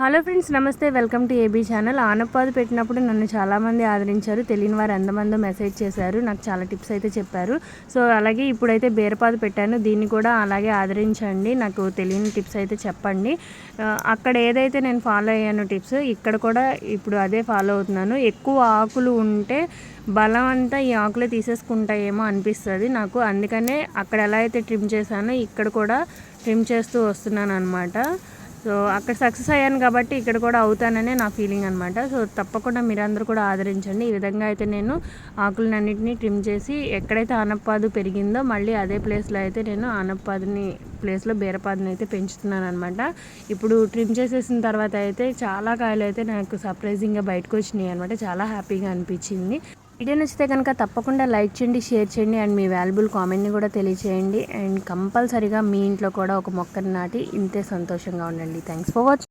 Hello friends, namaste. Welcome to AB channel. ఆనపపాదు పెట్టినప్పుడు నన్ను చాలామంది ఆదరించారు. తెలియని వారు ఎంతమందో మెసేజ్ చేశారు, నాకు చాలా టిప్స్ అయితే చెప్పారు. సో అలాగే ఇప్పుడైతే బీరపాదు పెట్టాను, దీన్ని కూడా అలాగే ఆదరించండి. నాకు తెలియని టిప్స్ అయితే చెప్పండి. అక్కడ ఏదైతే నేను ఫాలో అయ్యాను టిప్స్, ఇక్కడ కూడా ఇప్పుడు అదే ఫాలో అవుతున్నాను. ఎక్కువ ఆకులు ఉంటే బలం అంతా ఈ ఆకులే తీసేసుకుంటాయేమో అనిపిస్తుంది నాకు. అందుకనే అక్కడ ఎలా అయితే ట్రిమ్ చేశానో ఇక్కడ కూడా ట్రిమ్ చేస్తూ వస్తున్నాను అనమాట. సో అక్కడ సక్సెస్ అయ్యాను కాబట్టి ఇక్కడ కూడా అవుతాననే నా ఫీలింగ్ అనమాట. సో తప్పకుండా మీరందరూ కూడా ఆదరించండి. ఈ విధంగా అయితే నేను ఆకులన్నింటినీ ట్రిమ్ చేసి ఎక్కడైతే ఆనపపాదు పెరిగిందో మళ్ళీ అదే ప్లేస్లో అయితే నేను ఆనపపాదుని ప్లేస్లో బీరపాదుని అయితే పెంచుతున్నాను అనమాట. ఇప్పుడు ట్రిమ్ చేసేసిన తర్వాత అయితే చాలా కాయలు అయితే నాకు సర్ప్రైజింగ్గా బయటకు వచ్చినాయి అనమాట. చాలా హ్యాపీగా అనిపించింది. వీడియో నచ్చితే కనుక తప్పకుండా లైక్ చేయండి, షేర్ చేయండి అండ్ మీ వాల్యుబుల్ కామెంట్ని కూడా తెలియచేయండి. అండ్ కంపల్సరీగా మీ ఇంట్లో కూడా ఒక మొక్కని నాటి ఇంతే సంతోషంగా ఉండండి. Thanks for watching.